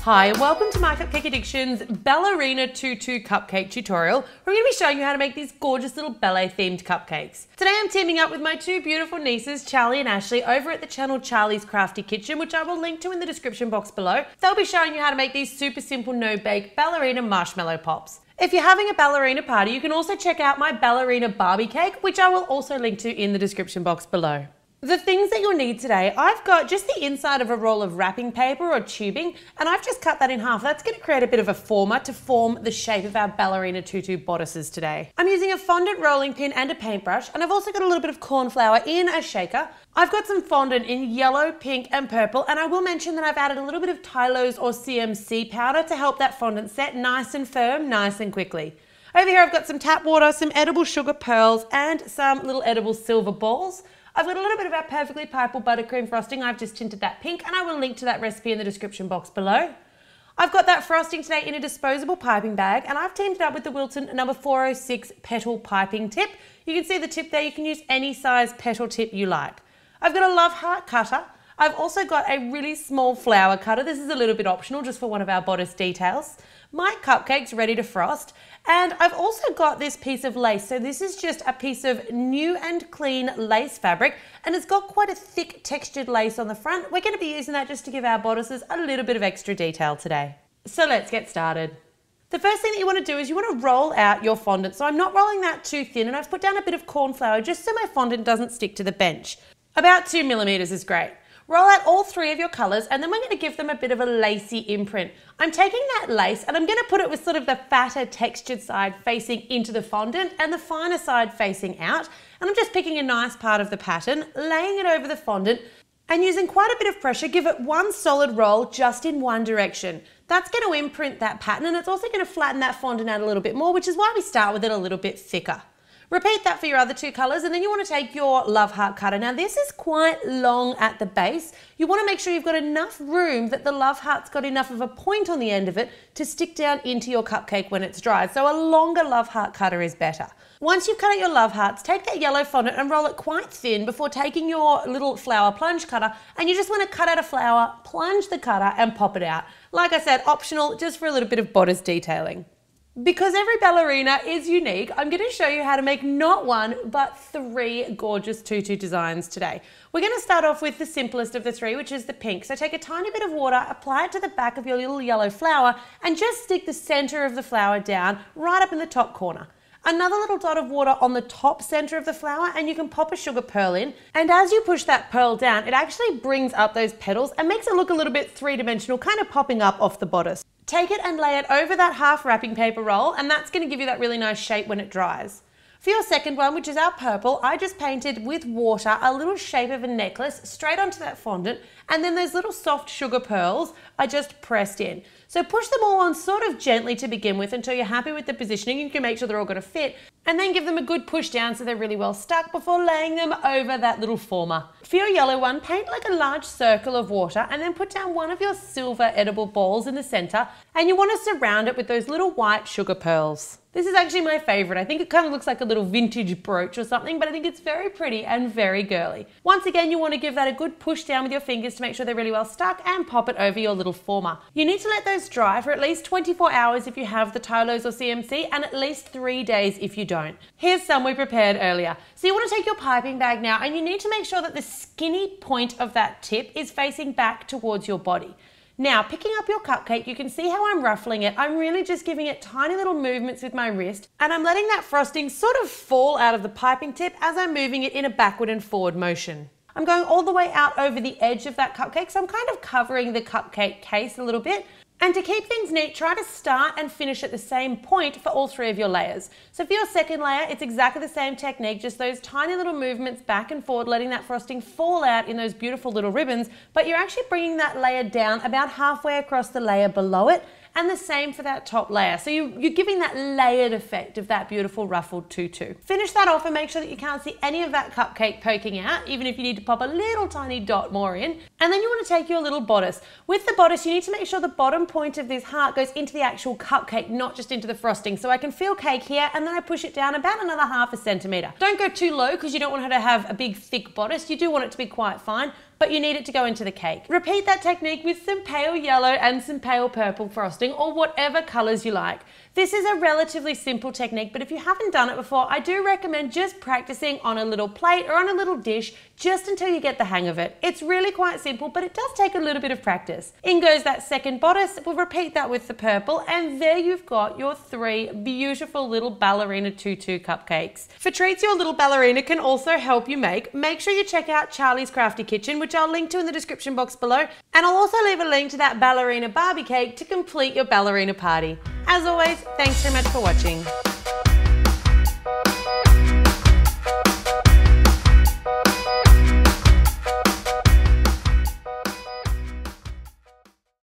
Hi and welcome to My Cupcake Addiction's Ballerina Tutu Cupcake tutorial. We're going to be showing you how to make these gorgeous little ballet themed cupcakes. Today I'm teaming up with my two beautiful nieces, Charlie and Ashley, over at the channel Charlie's Crafty Kitchen, which I will link to in the description box below. They'll be showing you how to make these super simple no-bake ballerina marshmallow pops. If you're having a ballerina party, you can also check out my ballerina Barbie cake, which I will also link to in the description box below. The things that you'll need today, I've got just the inside of a roll of wrapping paper or tubing, and I've just cut that in half. That's going to create a bit of a former to form the shape of our ballerina tutu bodices today. I'm using a fondant rolling pin and a paintbrush, and I've also got a little bit of corn flour in a shaker. I've got some fondant in yellow, pink and purple, and I will mention that I've added a little bit of Tylose or CMC powder to help that fondant set nice and firm, nice and quickly. Over here I've got some tap water, some edible sugar pearls and some little edible silver balls. I've got a little bit of our Perfectly Pineapple buttercream frosting. I've just tinted that pink and I will link to that recipe in the description box below. I've got that frosting today in a disposable piping bag and I've teamed it up with the Wilton number 406 petal piping tip. You can see the tip there. You can use any size petal tip you like. I've got a love heart cutter. I've also got a really small flower cutter. This is a little bit optional just for one of our bodice details. My cupcake's ready to frost. And I've also got this piece of lace. So this is just a piece of new and clean lace fabric and it's got quite a thick textured lace on the front. We're going to be using that just to give our bodices a little bit of extra detail today. So let's get started. The first thing that you want to do is you want to roll out your fondant. So I'm not rolling that too thin and I've put down a bit of corn flour just so my fondant doesn't stick to the bench. About 2 millimeters is great. Roll out all three of your colours and then we're going to give them a bit of a lacy imprint. I'm taking that lace and I'm going to put it with sort of the fatter textured side facing into the fondant and the finer side facing out. And I'm just picking a nice part of the pattern, laying it over the fondant and using quite a bit of pressure, give it one solid roll just in one direction. That's going to imprint that pattern and it's also going to flatten that fondant out a little bit more, which is why we start with it a little bit thicker. Repeat that for your other two colours and then you want to take your love heart cutter. Now this is quite long at the base. You want to make sure you've got enough room that the love heart's got enough of a point on the end of it to stick down into your cupcake when it's dry. So a longer love heart cutter is better. Once you've cut out your love hearts, take that yellow fondant and roll it quite thin before taking your little flower plunge cutter and you just want to cut out a flower, plunge the cutter and pop it out. Like I said, optional just for a little bit of bodice detailing. Because every ballerina is unique, I'm going to show you how to make not one, but three gorgeous tutu designs today. We're going to start off with the simplest of the three, which is the pink. So take a tiny bit of water, apply it to the back of your little yellow flower, and just stick the center of the flower down right up in the top corner. Another little dot of water on the top center of the flower and you can pop a sugar pearl in. And as you push that pearl down, it actually brings up those petals and makes it look a little bit three-dimensional, kind of popping up off the bodice. Take it and lay it over that half wrapping paper roll and that's going to give you that really nice shape when it dries. For your second one, which is our purple, I just painted with water a little shape of a necklace straight onto that fondant and then those little soft sugar pearls I just pressed in. So push them all on sort of gently to begin with until you're happy with the positioning. You can make sure they're all going to fit and then give them a good push down so they're really well stuck before laying them over that little former. For your yellow one, paint like a large circle of water and then put down one of your silver edible balls in the center and you want to surround it with those little white sugar pearls. This is actually my favorite. I think it kind of looks like a little vintage brooch or something, but I think it's very pretty and very girly. Once again, you want to give that a good push down with your fingers to make sure they're really well stuck and pop it over your little former. You need to let those dry for at least 24 hours if you have the Tylose or CMC and at least 3 days if you don't. Here's some we prepared earlier. So you want to take your piping bag now and you need to make sure that the skinny point of that tip is facing back towards your body. Now, picking up your cupcake, you can see how I'm ruffling it. I'm really just giving it tiny little movements with my wrist and I'm letting that frosting sort of fall out of the piping tip as I'm moving it in a backward and forward motion. I'm going all the way out over the edge of that cupcake, so I'm kind of covering the cupcake case a little bit. And to keep things neat, try to start and finish at the same point for all three of your layers. So for your second layer, it's exactly the same technique, just those tiny little movements back and forward, letting that frosting fall out in those beautiful little ribbons, but you're actually bringing that layer down about halfway across the layer below it, and the same for that top layer. So you're giving that layered effect of that beautiful ruffled tutu. Finish that off and make sure that you can't see any of that cupcake poking out, even if you need to pop a little tiny dot more in. And then you want to take your little bodice. With the bodice, you need to make sure the bottom point of this heart goes into the actual cupcake, not just into the frosting. So I can feel cake here and then I push it down about another 1/2 centimeter. Don't go too low because you don't want her to have a big thick bodice. You do want it to be quite fine, but you need it to go into the cake. Repeat that technique with some pale yellow and some pale purple frosting, or whatever colors you like. This is a relatively simple technique, but if you haven't done it before, I do recommend just practicing on a little plate or on a little dish just until you get the hang of it. It's really quite simple, but it does take a little bit of practice. In goes that second bodice. We'll repeat that with the purple, and there you've got your 3 beautiful little ballerina tutu cupcakes. For treats your little ballerina can also help you make sure you check out Charlie's Crafty Kitchen, which I'll link to in the description box below, and I'll also leave a link to that ballerina Barbie cake to complete your ballerina party. As always, thanks very much for watching.